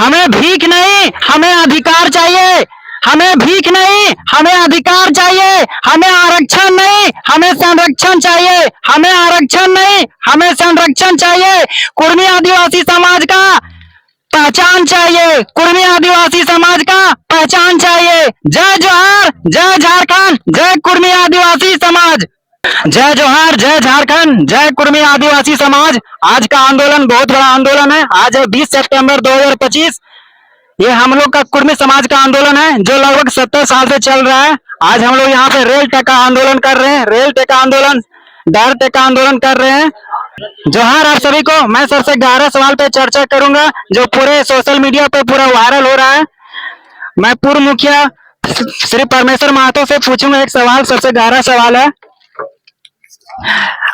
हमें भीख नहीं, हमें अधिकार चाहिए। हमें भीख नहीं, हमें अधिकार चाहिए। हमें आरक्षण नहीं, हमें संरक्षण चाहिए। हमें आरक्षण नहीं, हमें संरक्षण चाहिए। कुर्मी आदिवासी समाज का पहचान चाहिए। कुर्मी आदिवासी समाज का पहचान चाहिए। जय जोहार, जय झारखंड, जय कुर्मी आदिवासी समाज। जय जोहार, जय झारखंड, जय कुर्मी आदिवासी समाज। आज का आंदोलन बहुत बड़ा आंदोलन है। आज है 20 सितंबर 2025। ये हम लोग का कुर्मी समाज का आंदोलन है जो लगभग 70 साल से चल रहा है। आज हम लोग यहाँ पे रेल टेका आंदोलन कर रहे हैं। रेल टेका आंदोलन, दायर टेका आंदोलन कर रहे हैं। जोहार आप सभी को। मैं सबसे गहरा सवाल पे चर्चा करूंगा जो पूरे सोशल मीडिया पे पूरा वायरल हो रहा है। मैं पूर्व मुखिया श्री परमेश्वर महतो से पूछूंगा एक सवाल। सबसे गहरा सवाल है,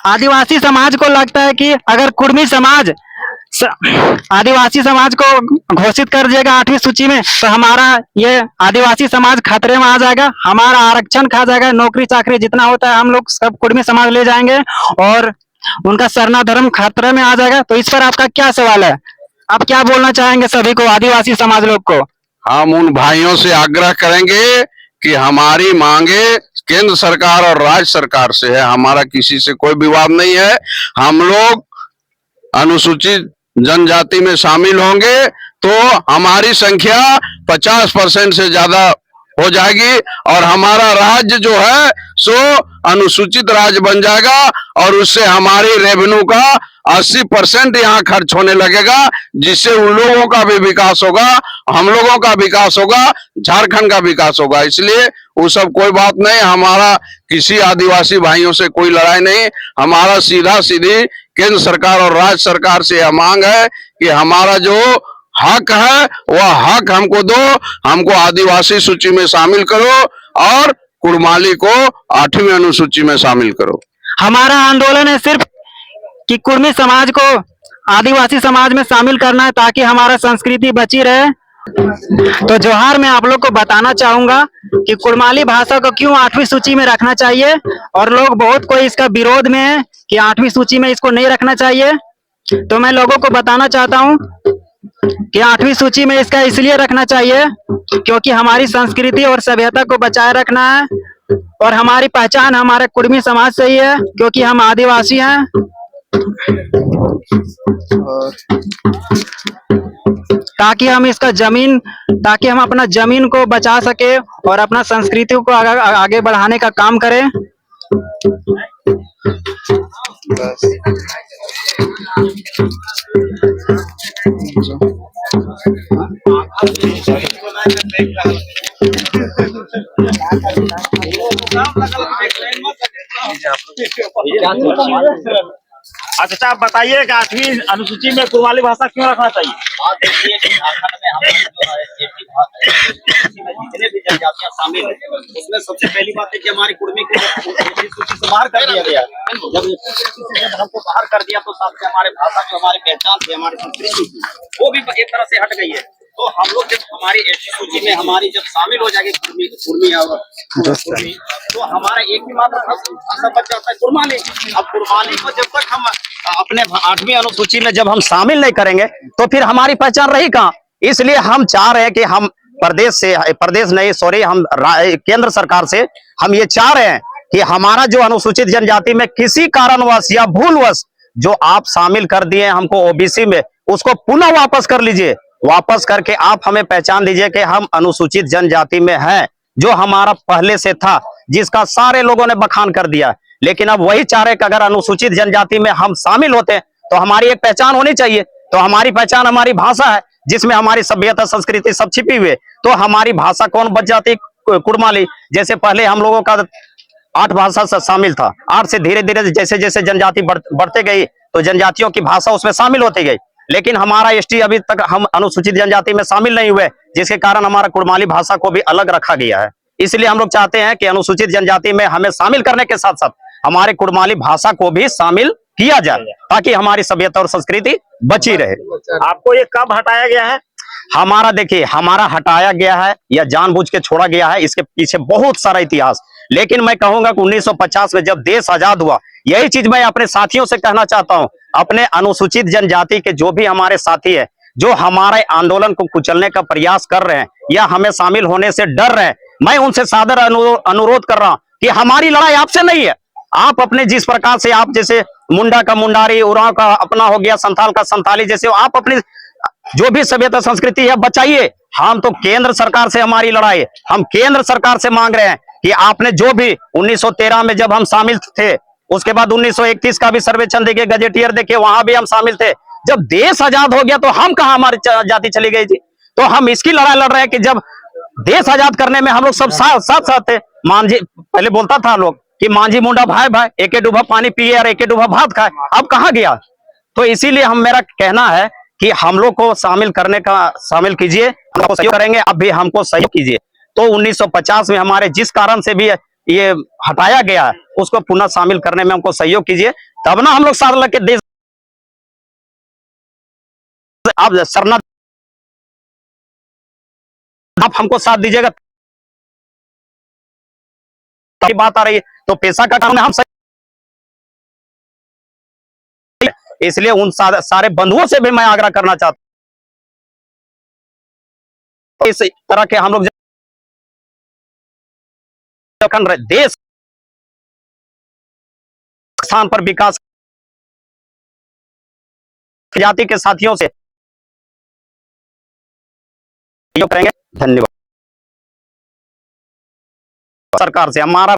आदिवासी समाज को लगता है कि अगर कुर्मी समाज आदिवासी समाज को घोषित कर देगा 8वीं सूची में तो हमारा ये आदिवासी समाज खतरे में आ जाएगा, हमारा आरक्षण खा जाएगा, नौकरी चाकरी जितना होता है हम लोग सब कुर्मी समाज ले जाएंगे और उनका सरना धर्म खतरे में आ जाएगा। तो इस पर आपका क्या सवाल है? आप क्या बोलना चाहेंगे सभी को, आदिवासी समाज लोग को? हम उन भाइयों से आग्रह करेंगे कि हमारी मांगे केंद्र सरकार और राज्य सरकार से है, हमारा किसी से कोई विवाद नहीं है। हम लोग अनुसूचित जनजाति में शामिल होंगे तो हमारी संख्या 50% से ज्यादा हो जाएगी और हमारा राज्य जो है सो अनुसूचित राज्य बन जाएगा और उससे हमारी रेवेन्यू का 80% यहाँ खर्च होने लगेगा, जिससे उन लोगों का भी विकास होगा, हम लोगों का विकास होगा, झारखंड का विकास होगा। इसलिए वो सब कोई बात नहीं, हमारा किसी आदिवासी भाइयों से कोई लड़ाई नहीं। हमारा सीधा सीधी केंद्र सरकार और राज्य सरकार से यह मांग है कि हमारा जो हक है वह हक हमको दो, हमको आदिवासी सूची में शामिल करो और कुड़माली को 8वीं अनुसूची में शामिल करो। हमारा आंदोलन है सिर्फ कि कुर्मी समाज को आदिवासी समाज में शामिल करना है ताकि हमारा संस्कृति बची रहे। तो जोहार, मैं आप लोग को बताना चाहूंगा कि कुड़माली भाषा को क्यों 8वीं सूची में रखना चाहिए और लोग बहुत कोई इसका विरोध में है कि 8वीं सूची में इसको नहीं रखना चाहिए। तो मैं लोगों को बताना चाहता हूं कि 8वीं सूची में इसका इसलिए रखना चाहिए क्योंकि हमारी संस्कृति और सभ्यता को बचाए रखना है और हमारी पहचान हमारे कुर्मी समाज से ही है क्योंकि हम आदिवासी हैं। ताकि हम अपना जमीन को बचा सके और अपना संस्कृति को आगे बढ़ाने का काम करें। अच्छा, आप बताइए कि 8वीं अनुसूची में कुड़माली भाषा क्यों रखना चाहिए? जितने भी जनजातियां शामिल है उसमें सबसे पहली बात है कि हमारी कुर्मी को सूची से बाहर कर दिया गया। जब हमको बाहर कर दिया तो साथ में हमारे भाषा जो हमारी पहचान थी, हमारी संस्कृति थी, वो भी एक तरह से हट गई है। तो हम लोग जब हमारी ऐसी सूची में हमारी जब शामिल हो जाएगी कुर्मी तो हमारा एक ही मात्र भाषा बच जाता है, कुड़माली। अब कुड़माली को जब तक हम अपने 8वीं अनुसूची में जब हम शामिल नहीं करेंगे तो फिर हमारी पहचान रही कहाँ। इसलिए हम चाह रहे हैं कि हम हम केंद्र सरकार से हम ये चाह रहे हैं कि हमारा जो अनुसूचित जनजाति में किसी कारणवश या भूलवश जो आप शामिल कर दिए हमको ओबीसी में, उसको पुनः वापस कर लीजिए। वापस करके आप हमें पहचान दीजिए कि हम अनुसूचित जनजाति में हैं, जो हमारा पहले से था, जिसका सारे लोगों ने बखान कर दिया। लेकिन अब वही चाह रहे कि अगर अनुसूचित जनजाति में हम शामिल होते हैं तो हमारी एक पहचान होनी चाहिए। तो हमारी पहचान हमारी भाषा है जिसमें हमारी सभ्यता संस्कृति सब छिपी हुई है। तो हमारी भाषा कौन बच जाती? कुड़माली। जैसे पहले हम लोगों का 8 भाषा शामिल था, 8 से धीरे धीरे जैसे जैसे जनजाति बढ़ते गई तो जनजातियों की भाषा उसमें शामिल होती गई। लेकिन हमारा एसटी अभी तक हम अनुसूचित जनजाति में शामिल नहीं हुए, जिसके कारण हमारा कुड़माली भाषा को भी अलग रखा गया है। इसलिए हम लोग चाहते हैं कि अनुसूचित जनजाति में हमें शामिल करने के साथ साथ हमारे कुड़माली भाषा को भी शामिल किया जाए ताकि हमारी सभ्यता और संस्कृति बची रहे। आपको ये कब हटाया गया है? हमारा देखिए, हमारा हटाया गया है या जानबूझ के छोड़ा गया है, इसके पीछे बहुत सारा इतिहास। लेकिन मैं कहूंगा कि 1950 में जब देश आजाद हुआ, यही चीज मैं अपने साथियों से कहना चाहता हूं, अपने अनुसूचित जनजाति के जो भी हमारे साथी है, जो हमारे आंदोलन को कुचलने का प्रयास कर रहे हैं या हमें शामिल होने से डर रहे हैं, मैं उनसे सादर अनुरोध कर रहा हूं कि हमारी लड़ाई आपसे नहीं है। आप अपने जिस प्रकार से आप जैसे मुंडा का मुंडारी, उरांव का अपना हो गया, संथाल का संथाली, जैसे आप अपनी जो भी सभ्यता संस्कृति है बचाइए। हम तो केंद्र सरकार से हमारी लड़ाई, हम केंद्र सरकार से मांग रहे हैं कि आपने जो भी 1913 में जब हम शामिल थे, उसके बाद 1931 का भी सर्वेक्षण देखिए, गजेटियर देखिए, वहां भी हम शामिल थे। जब देश आजाद हो गया तो हम कहा हमारी जाति चली गई थी। तो हम इसकी लड़ाई लड़ रहे हैं कि जब देश आजाद करने में हम लोग सब साथ थे। मांझी पहले बोलता था लोग कि मांझी मुंडा भाई भाई, एक डूबा पानी पिए और एक डूबा भात खाए, अब कहां गया। तो इसीलिए मेरा कहना है कि हम लोग को शामिल कीजिए, हम आपको सहयोग करेंगे, अब भी हमको सहयोग कीजिए। तो 1950 में हमारे जिस कारण से भी ये हटाया गया है, उसको पुनः शामिल करने में हमको सहयोग कीजिए, तब ना हम लोग साथ लग के देश आप सरना आप हमको साथ दीजिएगा। बात आ रही है तो पैसा का काम है, हम इसलिए उन सारे बंधुओं से भी मैं आग्रह करना चाहता हूं, इस तरह के हम लोग देश स्थान पर विकास जाति के साथियों से करेंगे। धन्यवाद। सरकार से हमारा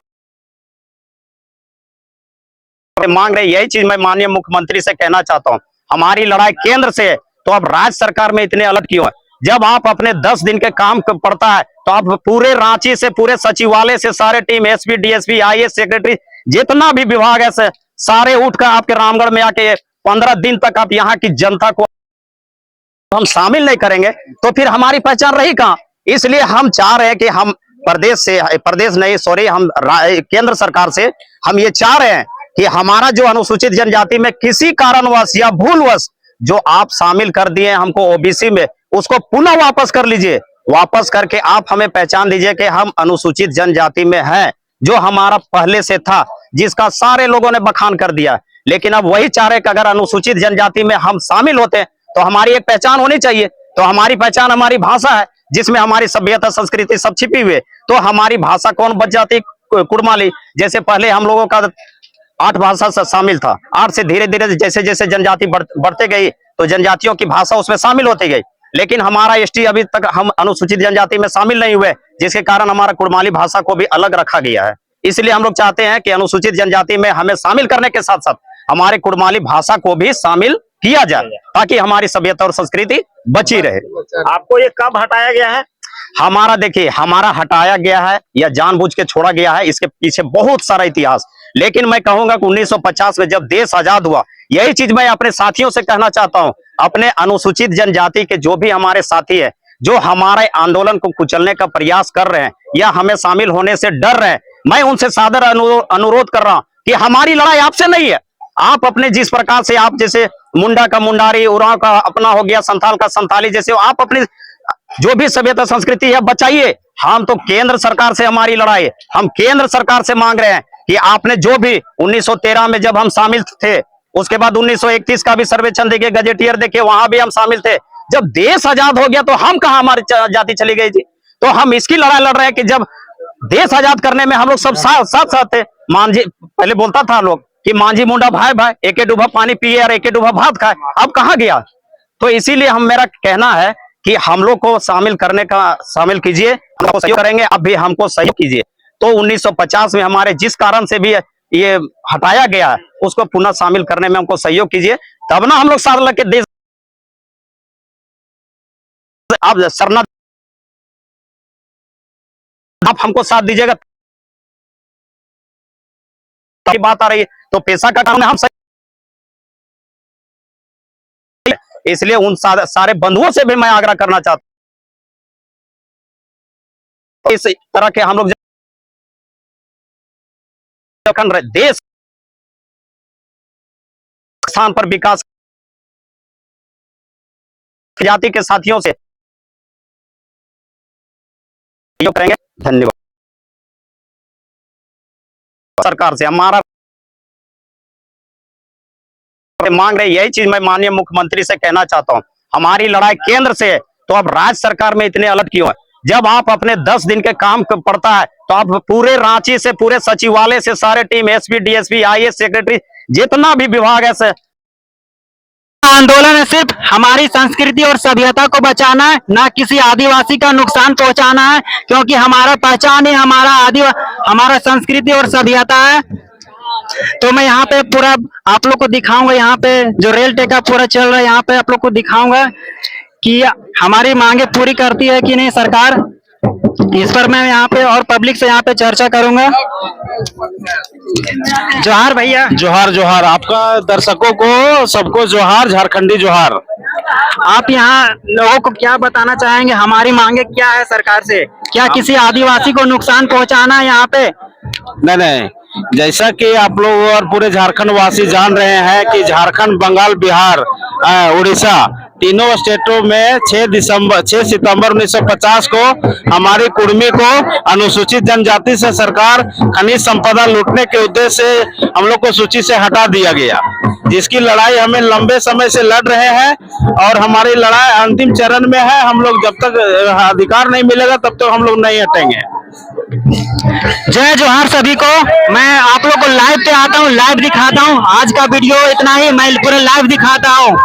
मांग रही यही चीज मैं माननीय मुख्यमंत्री से कहना चाहता हूं, हमारी लड़ाई केंद्र से है, तो अब राज्य सरकार में इतने अलर्ट क्यों है। जब आप अपने 10 दिन के काम पड़ता है तो आप पूरे रांची से, पूरे सचिवालय से, सारे team SP, DSP, IAS secretary, जितना भी विभाग है सारे उठकर आपके रामगढ़ में आके 15 दिन तक आप यहाँ की जनता को हम शामिल नहीं करेंगे तो फिर हमारी पहचान रही कहां। इसलिए हम चाह रहे हैं कि हम हम केंद्र सरकार से हम ये चाह रहे हैं कि हमारा जो अनुसूचित जनजाति में किसी कारणवश या भूलवश जो आप शामिल कर दिए हमको ओबीसी में, उसको पुनः वापस कर लीजिए। वापस करके आप हमें पहचान दीजिए कि हम अनुसूचित जनजाति में हैं, जो हमारा पहले से था, जिसका सारे लोगों ने बखान कर दिया। लेकिन अब वही चाह रहे कि अगर अनुसूचित जनजाति में हम शामिल होते तो हमारी एक पहचान होनी चाहिए। तो हमारी पहचान हमारी भाषा है, जिसमें हमारी सभ्यता संस्कृति सब छिपी हुई है। तो हमारी भाषा कौन बच जाती, कुड़माली। जैसे पहले हम लोगों का 8 भाषा शामिल था, 8 से धीरे धीरे जैसे जैसे जनजाति बढ़ते गई तो जनजातियों की भाषा उसमें शामिल होती गई। लेकिन हमारा एसटी अभी तक हम अनुसूचित जनजाति में शामिल नहीं हुए, जिसके कारण हमारा कुड़माली भाषा को भी अलग रखा गया है। इसलिए हम लोग चाहते हैं कि अनुसूचित जनजाति में हमें शामिल करने के साथ साथ हमारे कुड़माली भाषा को भी शामिल किया जाए, ताकि हमारी सभ्यता और संस्कृति बची रहे। आपको ये कब हटाया गया है? हमारा देखिए, हमारा हटाया गया है या जानबूझ के छोड़ा गया है, इसके पीछे बहुत सारा इतिहास। लेकिन मैं कहूंगा कि 1950 में जब देश आजाद हुआ, यही चीज मैं अपने साथियों से कहना चाहता हूं, अपने अनुसूचित जनजाति के जो भी हमारे साथी है, जो हमारे आंदोलन को कुचलने का प्रयास कर रहे हैं या हमें शामिल होने से डर रहे हैं, मैं उनसे सादर अनुरोध कर रहा हूं कि हमारी लड़ाई आपसे नहीं है। आप अपने जिस प्रकार से आप जैसे मुंडा का मुंडारी, उरांव का अपना हो गया, संथाल का संथाली, जैसे आप अपनी जो भी सभ्यता संस्कृति है बचाइए। हम तो केंद्र सरकार से हमारी लड़ाई, हम केंद्र सरकार से मांग रहे हैं कि आपने जो भी 1913 में जब हम शामिल थे, उसके बाद 1931 का भी सर्वेक्षण देखिए, गजेटियर देखिए, वहां भी हम शामिल थे। जब देश आजाद हो गया तो हम कहा हमारी जाति चली गई थी। तो हम इसकी लड़ाई लड़ रहे हैं कि जब देश आजाद करने में हम लोग सब साथ थे। मांझी पहले बोलता था लोग कि मांझी मुंडा भाई भाई, एक डूबा पानी पिए और एक डूबा भात खाए, अब कहां गया। तो इसीलिए मेरा कहना है कि हम लोग को शामिल कीजिए, हम आपको सहयोग करेंगे, अब भी हमको सहयोग कीजिए। तो 1950 में हमारे जिस कारण से भी ये हटाया गया है, उसको पुनः शामिल करने में हमको सहयोग कीजिए, तब ना हम लोग साथ लग के देश आप सरना आप हमको साथ दीजिएगा। बात आ रही है तो पैसा का काम है, हम इसलिए उन सारे बंधुओं से भी मैं आग्रह करना चाहता हूं, इस तरह के हम लोग देश स्थान पर विकास जाति के साथियों से करेंगे। धन्यवाद। सरकार से हमारा मांग रही यही चीज मैं माननीय मुख्यमंत्री से कहना चाहता हूं, हमारी लड़ाई केंद्र से है, तो अब राज्य सरकार में इतने अलर्ट क्यों है? जब आप अपने 10 दिन के काम पड़ता है तो आप पूरे रांची से, पूरे सचिवालय से सारे team, SP, DSP, IAS secretary, जितना भी विभाग है, आंदोलन है सिर्फ हमारी संस्कृति और सभ्यता को बचाना है, ना किसी आदिवासी का नुकसान पहुंचाना है, क्योंकि हमारा पहचान ही हमारा संस्कृति और सभ्यता है। तो मैं यहाँ पे पूरा आप लोग को दिखाऊंगा, यहाँ पे जो रेल टेका पूरा चल रहा है, यहाँ पे आप लोग को दिखाऊंगा कि हमारी मांगे पूरी करती है कि नहीं सरकार। इस पर मैं यहाँ पे और पब्लिक से यहाँ पे चर्चा करूंगा। जोहार भैया। जोहार जोहार, आपका दर्शकों को सबको जोहार, झारखंडी जोहार। आप यहाँ लोगों को क्या बताना चाहेंगे, हमारी मांगे क्या है सरकार से? क्या किसी आदिवासी को नुकसान पहुंचाना है यहाँ पे? नहीं, जैसा कि आप लोग और पूरे झारखंड वासी जान रहे हैं कि झारखंड, बंगाल, बिहार, उड़ीसा, तीनों स्टेटों में 6 सितंबर 1950 को हमारी कुर्मी को अनुसूचित जनजाति से सरकार खनिज संपदा लूटने के उद्देश्य से हम लोग को सूची से हटा दिया गया, जिसकी लड़ाई हमें लंबे समय से लड़ रहे हैं और हमारी लड़ाई अंतिम चरण में है। हम लोग जब तक अधिकार नहीं मिलेगा तब तक हम लोग नहीं हटेंगे। जय जोहार सभी को। मैं आप लोग को लाइव पे आता हूँ, लाइव दिखाता हूँ। आज का वीडियो इतना ही, मैं पूरा लाइव दिखाता हूँ।